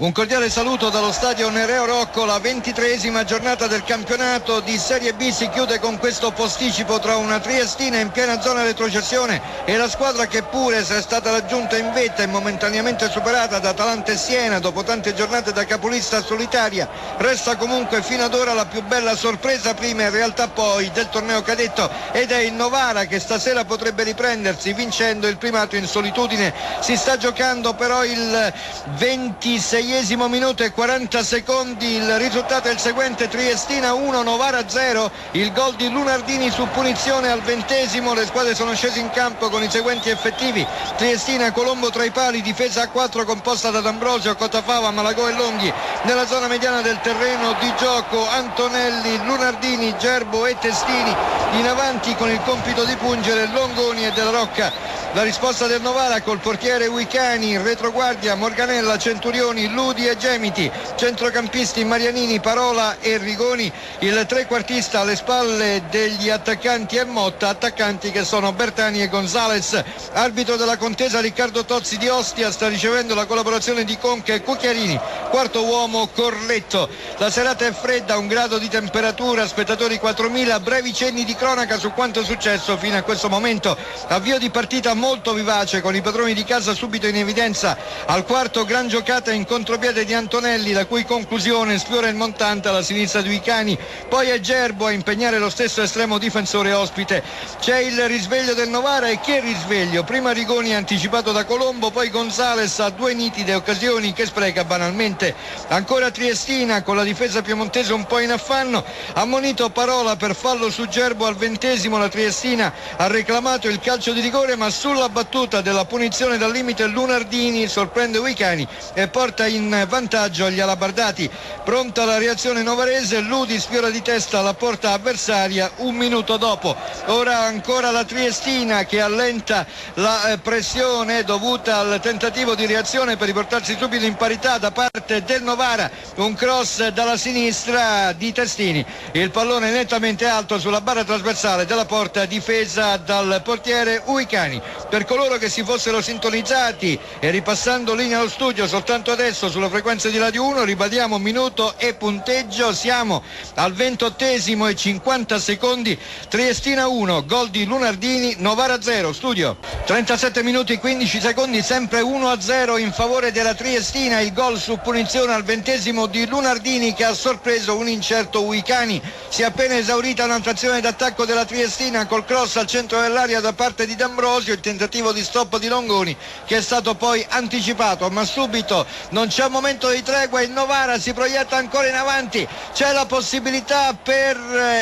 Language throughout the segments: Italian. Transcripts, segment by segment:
Un cordiale saluto dallo stadio Nereo Rocco. La 23esima giornata del campionato di Serie B si chiude con questo posticipo tra una Triestina in piena zona retrocessione e la squadra che pure, se è stata raggiunta in vetta e momentaneamente superata da Atalanta e Siena dopo tante giornate da capolista solitaria, resta comunque fino ad ora la più bella sorpresa prima e in realtà poi del torneo cadetto, ed è il Novara che stasera potrebbe riprendersi vincendo il primato in solitudine. Si sta giocando però il 26esimo minuto e 40 secondi, il risultato è il seguente: Triestina 1, Novara 0, il gol di Lunardini su punizione al 20esimo. Le squadre sono scese in campo con i seguenti effettivi: Triestina, Colombo tra i pali, difesa a 4 composta da D'Ambrosio, Cotafava, Malagò e Longhi. Nella zona mediana del terreno di gioco Antonelli, Lunardini, Gerbo e Testini, in avanti con il compito di pungere Longoni e Della Rocca. La risposta del Novara col portiere Uicani, in retroguardia Morganella, Centurioni, Ludi e Gemiti, centrocampisti Marianini, Parola e Rigoni, il trequartista alle spalle degli attaccanti e Motta, attaccanti che sono Bertani e Gonzales. Arbitro della contesa Riccardo Tozzi di Ostia, sta ricevendo la collaborazione di Conca e Cucchiarini, quarto uomo Corletto. La serata è fredda, 1 grado di temperatura, spettatori 4.000, brevi cenni di cronaca su quanto è successo fino a questo momento. Avvio di partita molto vivace con i padroni di casa subito in evidenza. Al quarto gran giocata in contropiede di Antonelli, la cui conclusione sfiora il montante alla sinistra di Uicani, poi è Gerbo a impegnare lo stesso estremo difensore ospite. C'è il risveglio del Novara, e che risveglio: prima Rigoni anticipato da Colombo, poi Gonzales a 2 nitide occasioni che spreca banalmente. Ancora Triestina con la difesa piemontese un po' in affanno, ammonito Parola per fallo su Gerbo al 20esimo. La Triestina ha reclamato il calcio di rigore, ma sulla battuta della punizione dal limite Lunardini sorprende Uicani e porta in vantaggio gli alabardati. Pronta la reazione novarese, Ludi sfiora di testa la porta avversaria 1 minuto dopo. Ora ancora la Triestina che allenta la pressione dovuta al tentativo di reazione per riportarsi subito in parità da parte del Novara. Un cross dalla sinistra di Testini, il pallone nettamente alto sulla barra trasversale della porta difesa dal portiere Uicani. Per coloro che si fossero sintonizzati e ripassando linea allo studio soltanto adesso sulla frequenza di Radio 1, ribadiamo minuto e punteggio. Siamo al 28esimo e 50 secondi. Triestina 1, gol di Lunardini, Novara 0. Studio 37 minuti e 15 secondi, sempre 1-0 in favore della Triestina. Il gol su punizione al 20esimo di Lunardini che ha sorpreso un incerto Uicani. Si è appena esaurita un'azione d'attacco della Triestina col cross al centro dell'area da parte di D'Ambrosio, il tentativo di stop di Longoni che è stato poi anticipato, ma subito non c'è un momento di tregua, il Novara si proietta ancora in avanti, c'è la possibilità per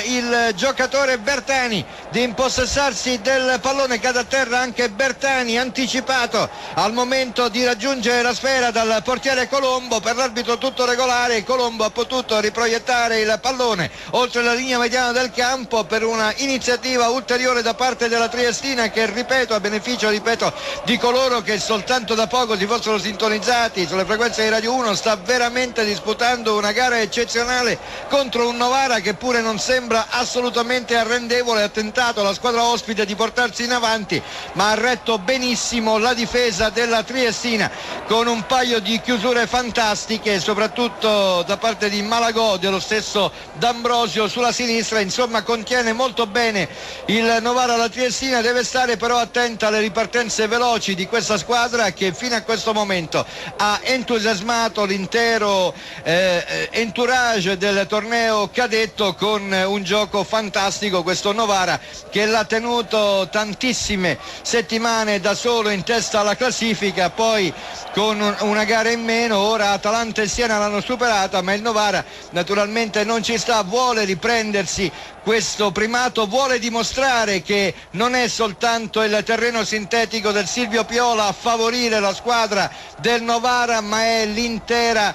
il giocatore Bertani di impossessarsi del pallone, cade a terra anche Bertani, anticipato al momento di raggiungere la sfera dal portiere Colombo. Per l'arbitro tutto regolare, Colombo ha potuto riproiettare il pallone oltre la linea mediana del campo per una iniziativa ulteriore da parte della Triestina che, ripeto, a beneficio di coloro che soltanto da poco si fossero sintonizzati sulle frequenze di Radio 1, sta veramente disputando una gara eccezionale contro un Novara che pure non sembra assolutamente arrendevole. Ha tentato la squadra ospite di portarsi in avanti, ma ha retto benissimo la difesa della Triestina con un paio di chiusure fantastiche, soprattutto da parte di Malagò, dello stesso D'Ambrosio sulla sinistra. Insomma, contiene molto bene il Novara. La Triestina deve stare però attenta alle ripartenze veloci di questa squadra che fino a questo momento ha entusiasmato l'intero entourage del torneo cadetto con un gioco fantastico. Questo Novara che l'ha tenuto tantissime settimane da solo in testa alla classifica, poi con una gara in meno, ora Atalanta e Siena l'hanno superata, ma il Novara naturalmente non ci sta, vuole riprendersi questo primato, vuole dimostrare che non è soltanto il terreno sintetico del Silvio Piola a favorire la squadra del Novara, ma è l'intera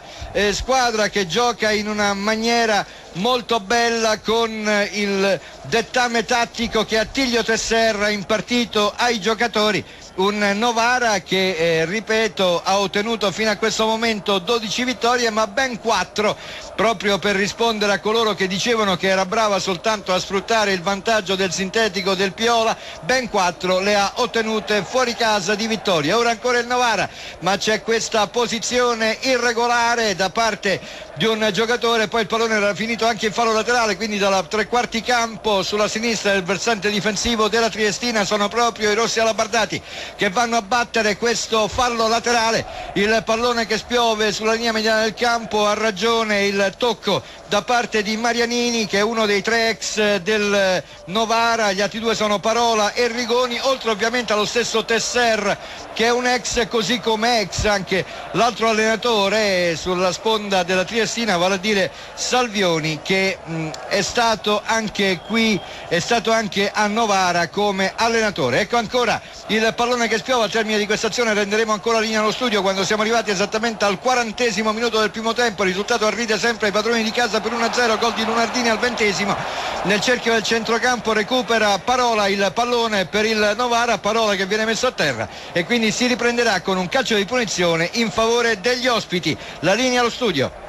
squadra che gioca in una maniera molto bella con il dettame tattico che Attilio Tesser ha impartito ai giocatori un Novara che ripeto ha ottenuto fino a questo momento 12 vittorie ma ben 4 proprio per rispondere a coloro che dicevano che era brava soltanto a sfruttare il vantaggio del sintetico del Piola. Ben 4 le ha ottenute fuori casa di vittoria. Ora ancora il Novara, ma c'è questa posizione irregolare da parte di un giocatore, poi il pallone era finito anche in fallo laterale, quindi dalla tre quarti campo sulla sinistra del versante difensivo della Triestina sono proprio i rossi alabardati che vanno a battere questo fallo laterale. Il pallone che spiove sulla linea mediana del campo, ha ragione il tocco da parte di Marianini che è uno dei 3 ex del Novara, gli altri 2 sono Parola e Rigoni, oltre ovviamente allo stesso Tesser che è un ex, così come ex anche l'altro allenatore sulla sponda della Triestina, vale a dire Salvioni, che è stato anche qui, è stato anche a Novara come allenatore. Ecco ancora il pallone che spiova al termine di questa azione, renderemo ancora linea allo studio quando siamo arrivati esattamente al 40° minuto del primo tempo. Il risultato arriva sempre ai padroni di casa per 1-0, gol di Lunardini al 20°. Nel cerchio del centrocampo recupera Parola il pallone per il Novara, Parola che viene messo a terra e quindi si riprenderà con un calcio di punizione in favore degli ospiti. La linea allo studio.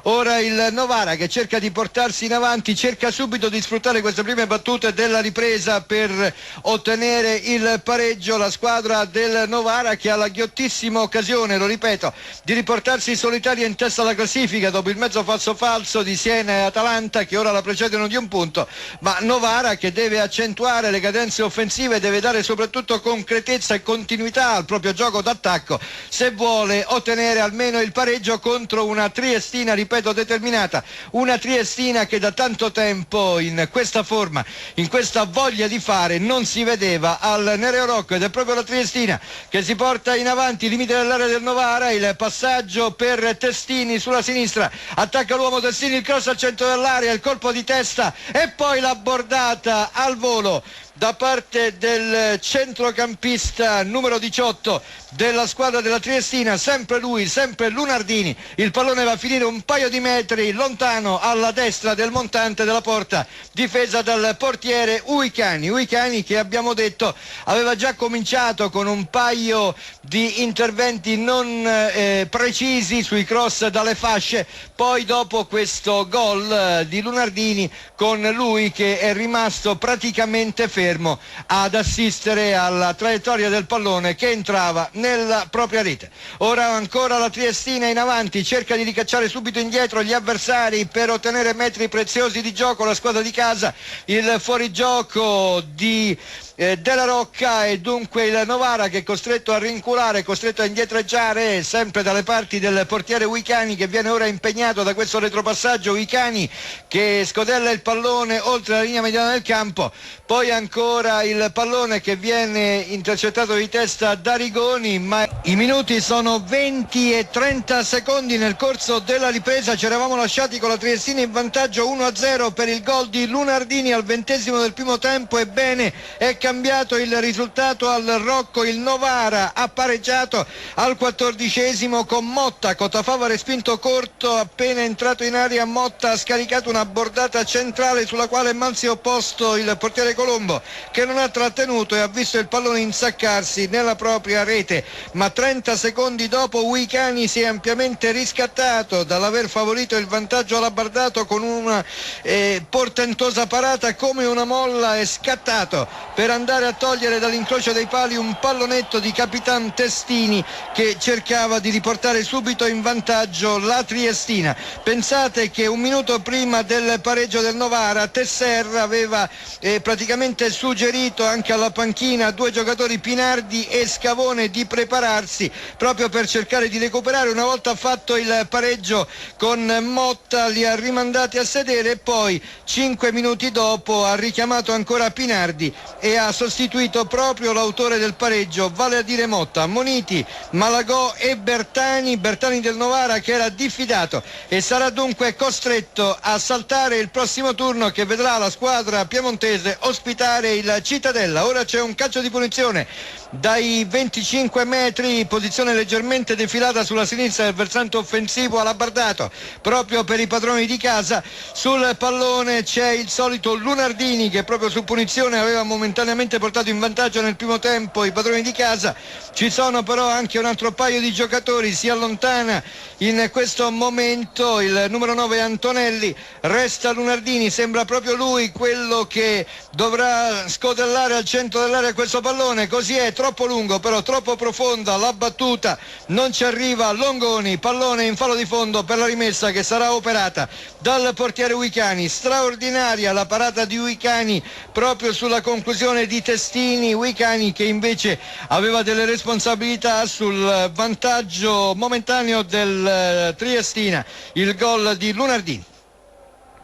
Ora il Novara che cerca di portarsi in avanti, cerca subito di sfruttare queste prime battute della ripresa per ottenere il pareggio. La squadra del Novara che ha la ghiottissima occasione, lo ripeto, di riportarsi solitaria in testa alla classifica dopo il mezzo falso di Siena e Atalanta che ora la precedono di un punto, ma Novara che deve accentuare le cadenze offensive, deve dare soprattutto concretezza e continuità al proprio gioco d'attacco se vuole ottenere almeno il pareggio contro una Triestina, ripeto, determinata, una Triestina che da tanto tempo in questa forma, in questa voglia di fare non si vedeva al Nereo Rocco, ed è proprio la Triestina che si porta in avanti, limite dell'area del Novara, il passaggio per Testini sulla sinistra, attacca l'uomo Testini, il cross al centro dell'area, il colpo di testa e poi la bordata al volo da parte del centrocampista numero 18 della squadra della Triestina, sempre lui, sempre Lunardini. Il pallone va a finire un paio di metri lontano alla destra del montante della porta, difesa dal portiere Uicani che abbiamo detto aveva già cominciato con un paio di interventi non precisi sui cross dalle fasce, poi dopo questo gol di Lunardini con lui che è rimasto praticamente fermo ad assistere alla traiettoria del pallone che entrava nella propria rete. Ora ancora la Triestina in avanti, cerca di ricacciare subito indietro gli avversari per ottenere metri preziosi di gioco. La squadra di casa, il fuorigioco di Della Rocca, e dunque il Novara che è costretto a rinculare, costretto a indietreggiare sempre dalle parti del portiere Uicani che viene ora impegnato da questo retropassaggio. Uicani che scodella il pallone oltre la linea mediana del campo, poi ancora il pallone che viene intercettato di testa da Rigoni, ma i minuti sono 20 e 30 secondi nel corso della ripresa. Ci eravamo lasciati con la Triestina in vantaggio 1-0 per il gol di Lunardini al 20° del primo tempo. Ebbene, è cambiato il risultato al Rocco, il Novara ha pareggiato al 14° con Motta, Cotafava respinto corto, appena entrato in area Motta ha scaricato una bordata centrale sulla quale mal si è opposto il portiere Colombo che non ha trattenuto e ha visto il pallone insaccarsi nella propria rete, ma 30 secondi dopo Uicani si è ampiamente riscattato dall'aver favorito il vantaggio alabardato con una portentosa parata come una molla, è scattato per andare a togliere dall'incrocio dei pali un pallonetto di Capitan Testini che cercava di riportare subito in vantaggio la Triestina. Pensate che un minuto prima del pareggio del Novara Tesser aveva praticamente suggerito anche alla panchina a 2 giocatori, Pinardi e Scavone, di prepararsi proprio per cercare di recuperare. Una volta fatto il pareggio con Motta li ha rimandati a sedere e poi 5 minuti dopo ha richiamato ancora Pinardi e ha sostituito proprio l'autore del pareggio, vale a dire Motta. Moniti, Malagò e Bertani del Novara che era diffidato e sarà dunque costretto a saltare il prossimo turno che vedrà la squadra piemontese ospitare il Cittadella. Ora c'è un calcio di punizione dai 25 metri, posizione leggermente defilata sulla sinistra del versante offensivo alabardato proprio per i padroni di casa. Sul pallone c'è il solito Lunardini che proprio su punizione aveva momentaneamente portato in vantaggio nel primo tempo i padroni di casa. Ci sono però anche un altro paio di giocatori, si allontana in questo momento il numero 9 Antonelli, resta Lunardini, sembra proprio lui quello che dovrà scodellare al centro dell'area questo pallone, così è, troppo lungo però troppo profonda la battuta, non ci arriva Longoni, pallone in fallo di fondo per la rimessa che sarà operata dal portiere Uicani. Straordinaria la parata di Uicani proprio sulla conclusione di Testini, Uicani che invece aveva delle responsabilità sul vantaggio momentaneo del Triestina, il gol di Lunardini.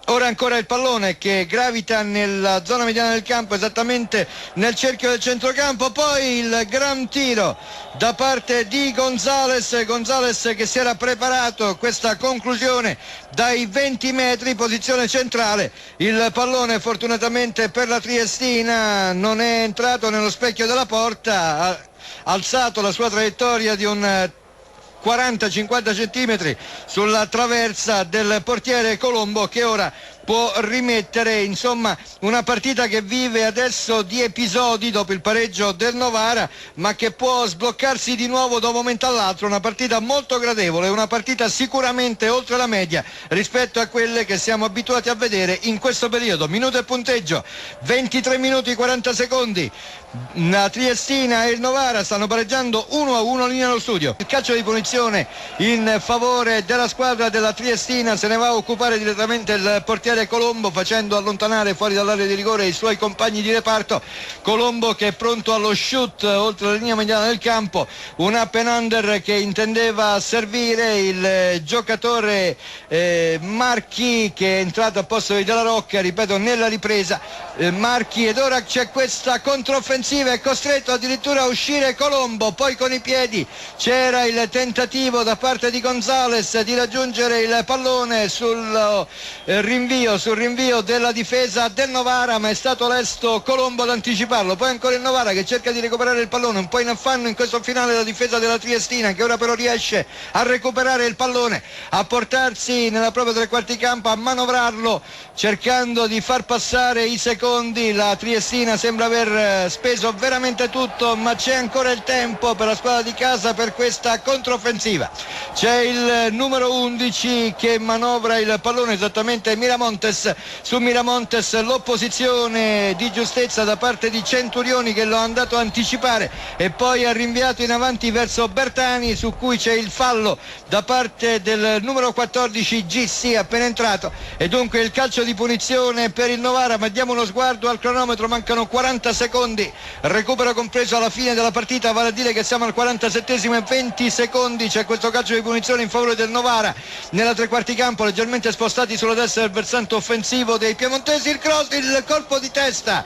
Ora ancora il pallone che gravita nella zona mediana del campo, esattamente nel cerchio del centrocampo, poi il gran tiro da parte di Gonzales che si era preparato questa conclusione dai 20 metri, posizione centrale. Il pallone fortunatamente per la Triestina non è entrato nello specchio della porta, ha alzato la sua traiettoria di un 40-50 centimetri sulla traversa del portiere Colombo, che ora può rimettere, insomma, una partita che vive adesso di episodi dopo il pareggio del Novara, ma che può sbloccarsi di nuovo da un momento all'altro. Una partita molto gradevole, una partita sicuramente oltre la media rispetto a quelle che siamo abituati a vedere in questo periodo. Minuto e punteggio, 23 minuti 40 secondi. La Triestina e il Novara stanno pareggiando 1-1, linea allo studio. Il calcio di punizione in favore della squadra della Triestina, se ne va a occupare direttamente il portiere Colombo, facendo allontanare fuori dall'area di rigore i suoi compagni di reparto. Colombo che è pronto allo shoot oltre la linea mediana del campo, un up and under che intendeva servire il giocatore Marchi, che è entrato a posto di Della Rocca, ripeto, nella ripresa. Marchi, ed ora c'è questa controffensiva, è costretto addirittura a uscire Colombo, poi con i piedi c'era il tentativo da parte di Gonzales di raggiungere il pallone sul rinvio della difesa del Novara, ma è stato lesto Colombo ad anticiparlo. Poi ancora il Novara che cerca di recuperare il pallone, un po' in affanno in questo finale la difesa della Triestina, che ora però riesce a recuperare il pallone, a portarsi nella propria tre quarti campo, a manovrarlo cercando di far passare i secondi. La Triestina sembra aver speso veramente tutto, ma c'è ancora il tempo per la squadra di casa per questa controffensiva. C'è il numero 11 che manovra il pallone, esattamente Miramontes. Su Miramontes l'opposizione di giustezza da parte di Centurioni, che lo ha andato a anticipare e poi ha rinviato in avanti verso Bertani, su cui c'è il fallo da parte del numero 14 GC appena entrato, e dunque il calcio di punizione per il Novara. Ma diamo uno sguardo al cronometro, mancano 40 secondi, recupero compreso alla fine della partita, vale a dire che siamo al 47esimo e 20 secondi. C'è questo calcio di punizione in favore del Novara nella tre quarti campo, leggermente spostati sulla destra del versante offensivo dei piemontesi. Il cross, il colpo di testa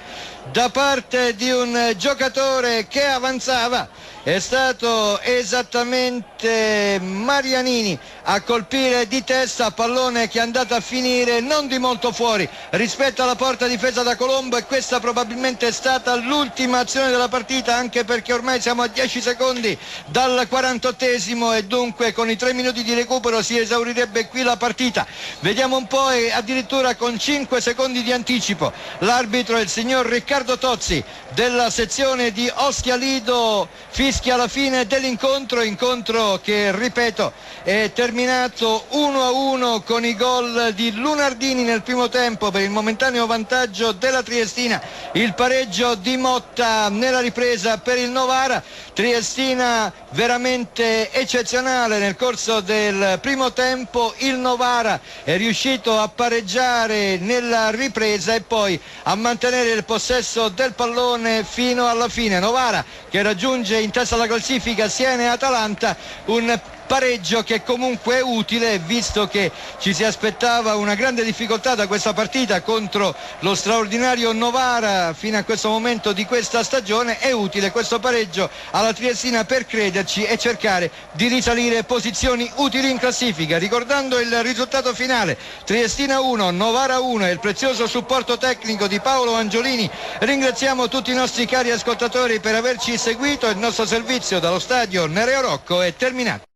da parte di un giocatore che avanzava, è stato esattamente Marianini a colpire di testa, pallone che è andato a finire non di molto fuori rispetto alla porta difesa da Colombo, e questa probabilmente è stata l'ultima azione della partita, anche perché ormai siamo a 10 secondi dal 48esimo e dunque con i 3 minuti di recupero si esaurirebbe qui la partita. Vediamo un po', e addirittura con 5 secondi di anticipo l'arbitro è il signor Riccardo Tozzi della sezione di Ostia Lido, fischia la fine dell'incontro, incontro che, ripeto, è terminato 1-1 con i gol di Lunardini nel primo tempo per il momentaneo vantaggio della Triestina, il pareggio di Motta nella ripresa per il Novara. Triestina veramente eccezionale nel corso del primo tempo, il Novara è riuscito a pareggiare nella ripresa e poi a mantenere il possesso del pallone fino alla fine. Novara che raggiunge in testa alla classifica Siena e Atalanta, un pareggio che comunque è utile, visto che ci si aspettava una grande difficoltà da questa partita contro lo straordinario Novara fino a questo momento di questa stagione. È utile questo pareggio alla Triestina per crederci e cercare di risalire posizioni utili in classifica. Ricordando il risultato finale: Triestina 1, Novara 1 e il prezioso supporto tecnico di Paolo Angiolini, ringraziamo tutti i nostri cari ascoltatori per averci seguito. Il nostro servizio dallo stadio Nereo Rocco è terminato.